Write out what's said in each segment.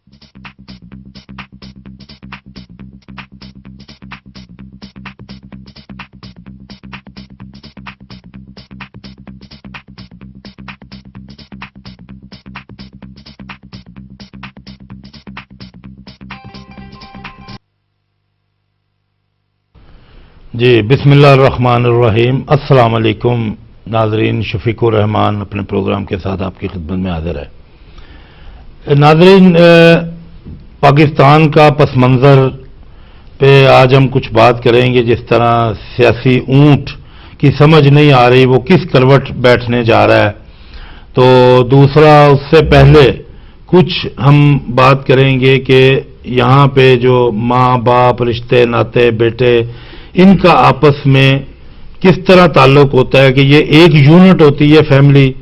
جی بسم اللہ الرحمن الرحیم۔ السلام علیکم ناظرین، شفیق الرحمان اپنے پروگرام کے ساتھ آپ کی خدمت میں حاضر ہے۔ ناظرین، پاکستان کا پس منظر پہ آج ہم کچھ بات کریں گے۔ جس طرح سیاسی اونٹ کی سمجھ نہیں آ رہی وہ کس کروٹ بیٹھنے جا رہا ہے، تو دوسرا اس سے پہلے کچھ ہم بات کریں گے کہ یہاں پہ جو ماں باپ، رشتے ناتے، بیٹے، ان کا آپس میں کس طرح تعلق ہوتا ہے کہ یہ ایک یونٹ ہوتی ہے فیملی،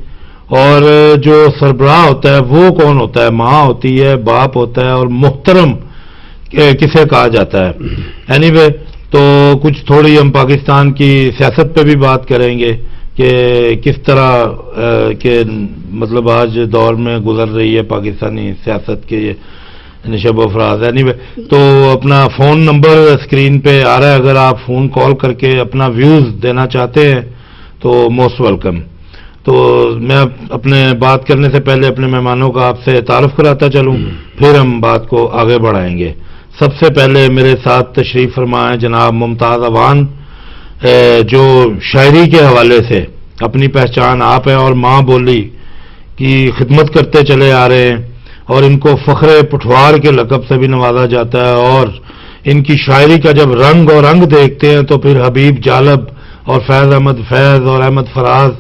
اور جو سربراہ ہوتا ہے وہ کون ہوتا ہے؟ ماں ہوتی ہے، باپ ہوتا ہے، اور محترم کسے کہا جاتا ہے؟ اینی وے، تو کچھ تھوڑی ہم پاکستان کی سیاست پہ بھی بات کریں گے کہ کس طرح کہ مطلب آج دور میں گزر رہی ہے پاکستانی سیاست کے نشب و فراز۔ تو اپنا فون نمبر اسکرین پہ آ رہا ہے، اگر آپ فون کال کر کے اپنا ویوز دینا چاہتے ہیں تو موسٹ ویلکم۔ تو میں اپنے بات کرنے سے پہلے اپنے مہمانوں کا آپ سے تعارف کراتا چلوں، پھر ہم بات کو آگے بڑھائیں گے۔ سب سے پہلے میرے ساتھ تشریف فرما ہے جناب ممتاز اوان، جو شاعری کے حوالے سے اپنی پہچان آپ ہیں اور ماں بولی کی خدمت کرتے چلے آ رہے ہیں، اور ان کو فخر پٹھوار کے لقب سے بھی نوازا جاتا ہے، اور ان کی شاعری کا جب رنگ اور رنگ دیکھتے ہیں تو پھر حبیب جالب اور فیض احمد فیض اور احمد فراز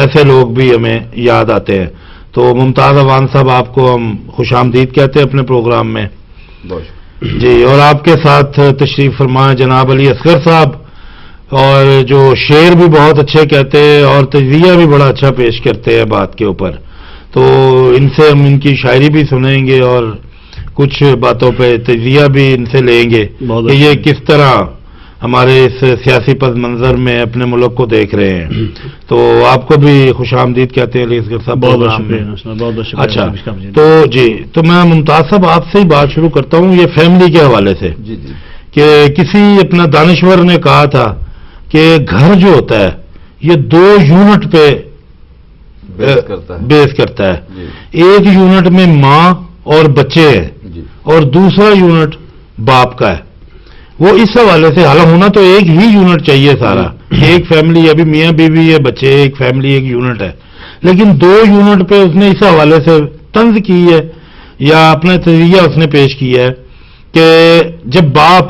ایسے لوگ بھی ہمیں یاد آتے ہیں۔ تو ممتاز اوان صاحب، آپ کو ہم خوش آمدید کہتے ہیں اپنے پروگرام میں جی۔ اور آپ کے ساتھ تشریف فرمائے جناب علی اصغر صاحب، اور جو شعر بھی بہت اچھے کہتے ہیں اور تجزیہ بھی بڑا اچھا پیش کرتے ہیں بات کے اوپر، تو ان سے ہم ان کی شاعری بھی سنیں گے اور کچھ باتوں پہ تجزیہ بھی ان سے لیں گے کہ یہ کس طرح ہمارے اس سیاسی پس منظر میں اپنے ملک کو دیکھ رہے ہیں۔ تو آپ کو بھی خوش آمدید کہتے ہیں علی اصغر صاحب۔ بہت شکریہ۔ اچھا، تو جی، تو میں ممتاز صاحب آپ سے ہی بات شروع کرتا ہوں یہ فیملی کے حوالے سے کہ کسی اپنا دانشور نے کہا تھا کہ گھر جو ہوتا ہے یہ 2 یونٹ پہ بیس کرتا ہے۔ ایک یونٹ میں ماں اور بچے ہیں اور دوسرا یونٹ باپ کا ہے۔ وہ اس حوالے سے حال ہونا تو ایک ہی یونٹ چاہیے سارا، ایک فیملی، ابھی میاں بیوی ہے، بچے، ایک فیملی ایک یونٹ ہے، لیکن 2 یونٹ پہ اس نے اس حوالے سے طنز کی ہے یا اپنا تجزیہ اس نے پیش کیا ہے کہ جب باپ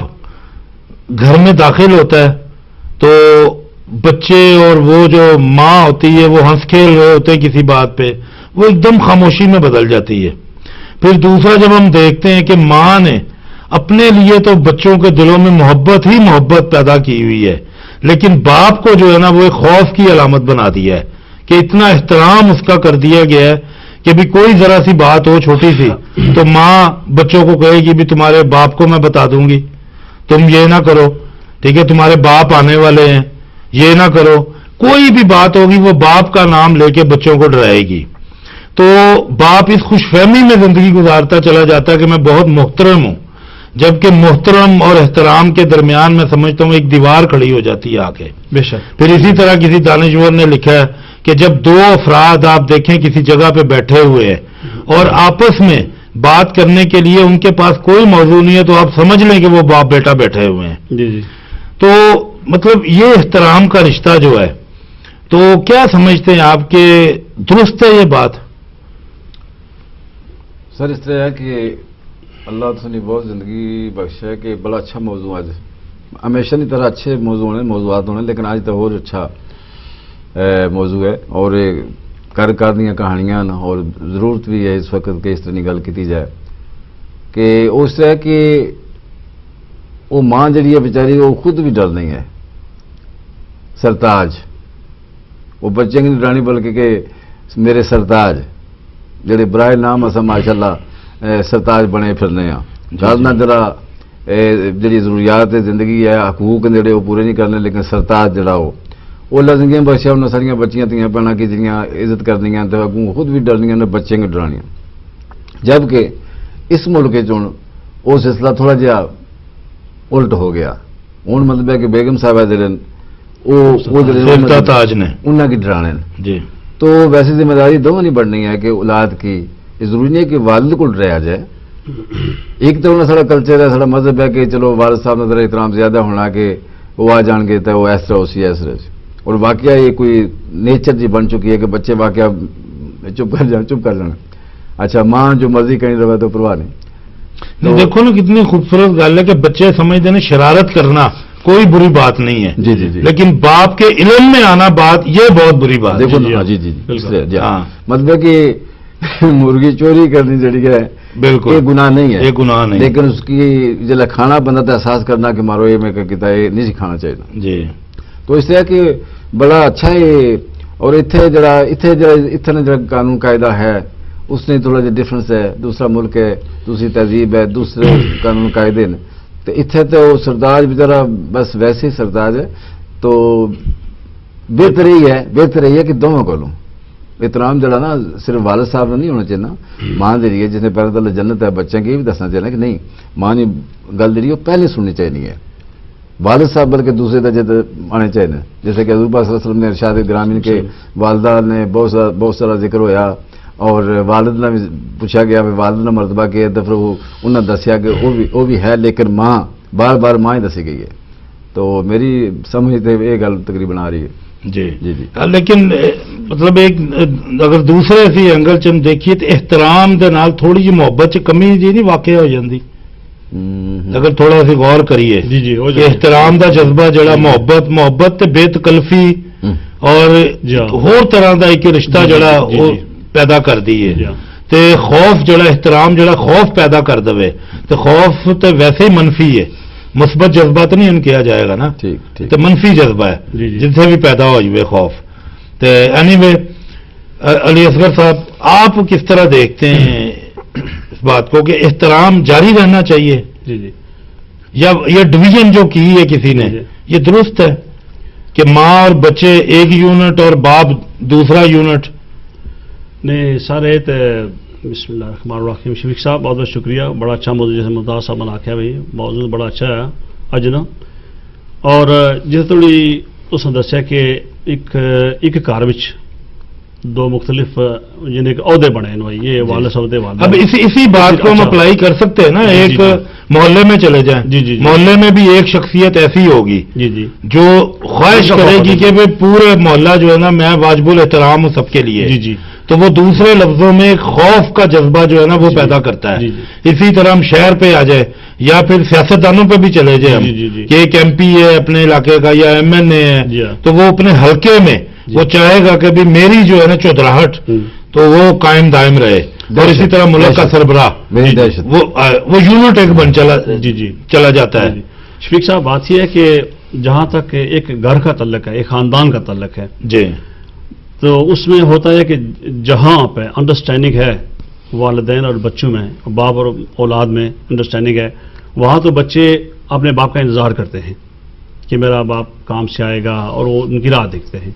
گھر میں داخل ہوتا ہے تو بچے اور وہ جو ماں ہوتی ہے وہ ہنس کھیل رہے ہوتے ہیں کسی بات پہ، وہ ایک دم خاموشی میں بدل جاتی ہے۔ پھر دوسرا جب ہم دیکھتے ہیں کہ ماں نے اپنے لیے تو بچوں کے دلوں میں محبت ہی محبت پیدا کی ہوئی ہے، لیکن باپ کو جو ہے نا وہ ایک خوف کی علامت بنا دیا ہے کہ اتنا احترام اس کا کر دیا گیا ہے کہ بھی کوئی ذرا سی بات ہو چھوٹی سی تو ماں بچوں کو کہے گی بھی تمہارے باپ کو میں بتا دوں گی، تم یہ نہ کرو، ٹھیک ہے، تمہارے باپ آنے والے ہیں، یہ نہ کرو۔ کوئی بھی بات ہوگی وہ باپ کا نام لے کے بچوں کو ڈرائے گی۔ تو باپ اس خوش فہمی میں زندگی گزارتا چلا جاتا ہے کہ میں بہت محترم ہوں، جبکہ محترم اور احترام کے درمیان میں سمجھتا ہوں ایک دیوار کھڑی ہو جاتی ہے آ کے۔ بے شک۔ پھر اسی طرح کسی دانشور نے لکھا ہے کہ جب 2 افراد آپ دیکھیں کسی جگہ پہ بیٹھے ہوئے ہیں اور آپس میں بات کرنے کے لیے ان کے پاس کوئی موضوع نہیں ہے تو آپ سمجھ لیں کہ وہ باپ بیٹا بیٹھے ہوئے ہیں۔ جی۔ تو مطلب یہ احترام کا رشتہ جو ہے، تو کیا سمجھتے ہیں آپ کہ درست ہے یہ بات؟ سر اس طرح ہے کہ اللہ تعالیٰ نے بہت زندگی بخشا ہے کہ بڑا اچھا موضوع ہے، ہمیشہ کی طرح اچھے موضوعات ہونے، لیکن آج تو اور اچھا موضوع ہے اور کر دیا کہانیاں، اور ضرورت بھی ہے اس وقت کہ اس طرح کی گل کی جائے کہ اس طرح کہ وہ ماں جڑی ہے بیچاری وہ خود بھی ڈر نہیں ہے سرتاج، وہ بچے کی نہیں ڈرانی بلکہ کہ میرے سرتاج جڑے برائے نام اصل ماشاء اللہ سرتاج بنے پھرنے ہیں، ڈرنا ذرا جڑی ضروریات زندگی ہے، حقوق جڑے وہ پورے نہیں کرنے، لیکن سرتاج جڑا وہ لازمیاں بخشیا انہیں ساریا بچیاں تیاں بہنوں کی جڑیاں عزت کرنیاں تو اگوں خود بھی ڈرنیاں نے بچے کی ڈرانیاں، جبکہ اس ملک ہوں وہ سلسلہ تھوڑا جہا الٹ ہو گیا. ہوں مطلب ہے کہ بیگم صاحبہ جڑے تاج نے انہوں کی ڈرانے جی. تو ویسے ذمہ داری دونوں نہیں بڑھنی ہے کہ اولاد کی یہ ضروری نہیں ہے کہ والد کو ڈرایا جائے. ایک تو سارا کلچر ہے سارا مذہب ہے کہ چلو والد صاحب نے ذرا احترام زیادہ ہونا کہ وہ آ جان گے تو وہ اس طرح اسی اس طرح. اور واقعہ یہ کوئی نیچر جی بن چکی ہے کہ بچے واقعہ چپ کر جانا. اچھا ماں جو مرضی کرنی رہے تو پرواہ نہیں. دیکھو نا کتنی خوبصورت گل ہے کہ بچے سمجھتے ہیں شرارت کرنا کوئی بری بات نہیں ہے. جی جی جی. لیکن باپ کے علم میں آنا بات یہ بہت بری بات دیکھو ہے. جی جی جی مطلب کہ مرغی چوری کرنی جڑی ہے بالکل یہ گناہ نہیں ہے. یہ گناہ نہیں. لیکن اس کی جب کھانا بندہ تو احساس کرنا کہ مارو یہ میں کہتا ہے نہیں کھانا چاہیے جی. تو اس طرح کہ بڑا اچھا ہے. اور اتنے جڑا قانون قاعدہ ہے اس نے تھوڑا جا ڈفرنس ہے. دوسرا ملک ہے دوسری تہذیب ہے دوسرے قانون قاعدے نے. تو اتنے تو سردار بیچارہ بس ویسے ہی سردار ہے. تو بہتر یہی ہے کہ دونوں کو احترام جڑا نا صرف والد صاحب نے نہیں ہونا چاہیے. ماں جی ہے جس نے پہلے تو جنت ہے بچے کی یہ بھی دسنا چاہیے کہ نہیں ماں نے گل جی وہ پہلے سننی چاہیے ہے. والد صاحب بلکہ دوسرے درجے آنے چاہیے. جیسے کہ حضور پاک صلی اللہ علیہ وسلم نے ارشاد گرامین کے والدہ نے بہت سارا ذکر ہویا اور والد نے بھی پوچھا گیا والد نے مرتبہ کہ دفعہ انہوں نے دسیا کہ وہ بھی ہے لیکن ماں بار بار ماں ہی دسی گئی ہے. تو میری سمجھ سے یہ گل تقریباً آ رہی ہے. جی جی جی. لیکن مطلب ایک اگر دوسرے سی اینگل چ دیکھیے تو احترام دے نال تھوڑی جی محبت چ کمی جی نہیں واقع ہو جاتی. اگر تھوڑا سی غور کریے جی جی احترام دا جذبہ جڑا محبت تے بے تکلفی اور ہور طرح دا ایک رشتہ جڑا وہ پیدا کر دی ہے. تے خوف جڑا احترام جڑا خوف پیدا کر دے تے خوف تے ویسے ہی منفی ہے. مثبت جذبہ تو نہیں ان کیا جائے گا نا تو منفی جذبہ ہے جتنے بھی پیدا ہو جائے خوف. تو اینی وے علی اصغر صاحب آپ کس طرح دیکھتے ہیں اس بات کو کہ احترام جاری رہنا چاہیے یا یہ ڈویژن جو کی ہے کسی نے یہ درست ہے کہ ماں اور بچے ایک یونٹ اور باپ دوسرا یونٹ؟ نہیں سارے بسم اللہ الرحمن الرحیم. شفیق صاحب بہت بہت شکریہ. بڑا اچھا موضوع جیسے ممتاز صاحب نے آخیا بھائی موضوع بڑا اچھا ہے اج نا. اور جس تھوڑی اس نے دسیا کہ ایک گھر دو مختلف یعنی عہدے بنے بھائی یہ والد صاحب والد. اب اسی بات کو ہم اپلائی کر سکتے ہیں نا. ایک محلے میں چلے جائیں محلے میں بھی ایک شخصیت ایسی ہوگی جو خواہش کرے گی کہ پورے محلہ جو ہے نا میں واجب الاحترام ہوں سب کے لیے. تو وہ دوسرے لفظوں میں ایک خوف کا جذبہ جو ہے نا وہ پیدا کرتا ہے. اسی طرح ہم شہر پہ آ جائے یا پھر سیاستدانوں پہ بھی چلے جائیں ہم کہ ایک ایم پی ہے اپنے علاقے کا یا ایم این اے ہے تو وہ اپنے حلقے میں وہ چاہے گا کہ بھی میری جو ہے نا چودراہٹ تو وہ قائم دائم رہے. اور اسی طرح ملک کا سربراہ وہ یونٹ ایک بن چلا جاتا ہے. شفیق صاحب بات یہ ہے کہ جہاں تک ایک گھر کا تعلق ہے ایک خاندان کا تعلق ہے جی تو اس میں ہوتا ہے کہ جہاں پہ انڈرسٹینڈنگ ہے والدین اور بچوں میں باپ اور اولاد میں انڈرسٹینڈنگ ہے وہاں تو بچے اپنے باپ کا انتظار کرتے ہیں کہ میرا باپ کام سے آئے گا اور وہ ان کی راہ دیکھتے ہیں.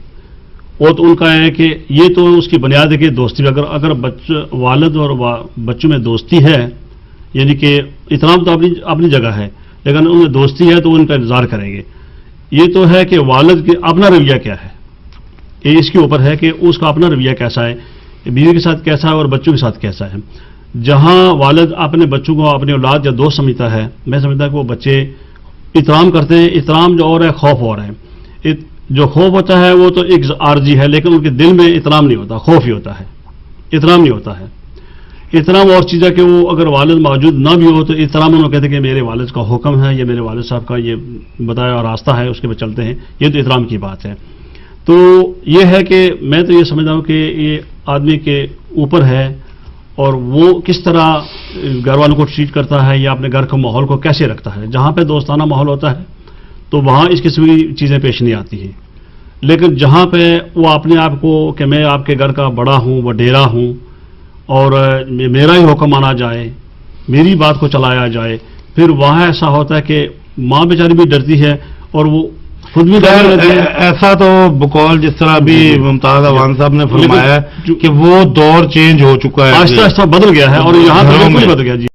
وہ تو ان کا ہے کہ یہ تو اس کی بنیاد ہے کہ دوستی اگر والد اور بچوں میں دوستی ہے یعنی کہ احترام تو اپنی جگہ ہے لیکن ان میں دوستی ہے تو وہ ان کا انتظار کریں گے. یہ تو ہے کہ والد کے اپنا رویہ کیا ہے یہ اس کے اوپر ہے کہ اس کا اپنا رویہ کیسا ہے بیوی کے ساتھ کیسا ہے اور بچوں کے ساتھ کیسا ہے. جہاں والد اپنے بچوں کو اپنی اولاد یا دوست سمجھتا ہے میں سمجھتا کہ وہ بچے احترام کرتے ہیں. احترام جو اور ہے خوف اور ہے. جو خوف ہوتا ہے وہ تو ایک عارضی ہے لیکن ان کے دل میں احترام نہیں ہوتا خوف ہی ہوتا ہے احترام نہیں ہوتا ہے. احترام اور چیز ہے کہ وہ اگر والد موجود نہ بھی ہو تو احترام انہوں کہتے ہیں کہ میرے والد کا حکم ہے یا میرے والد صاحب کا یہ بتایا راستہ ہے اس کے پہ چلتے ہیں. یہ تو احترام کی بات ہے. تو یہ ہے کہ میں تو یہ سمجھتا ہوں کہ یہ آدمی کے اوپر ہے اور وہ کس طرح گھر والوں کو ٹریٹ کرتا ہے یا اپنے گھر کے ماحول کو کیسے رکھتا ہے. جہاں پہ دوستانہ ماحول ہوتا ہے تو وہاں اس قسم کی چیزیں پیش نہیں آتی ہیں. لیکن جہاں پہ وہ اپنے آپ کو کہ میں آپ کے گھر کا بڑا ہوں وڈیرا ہوں اور میرا ہی حکم مانا جائے میری بات کو چلایا جائے پھر وہاں ایسا ہوتا ہے کہ ماں بیچاری بھی ڈرتی ہے اور وہ خود بھی ایسا تو بقول جس طرح بھی ممتاز عوان صاحب نے فرمایا کہ وہ دور چینج ہو چکا ہے آہستہ آہستہ بدل گیا ہے اور یہاں پہ بدل گیا. جی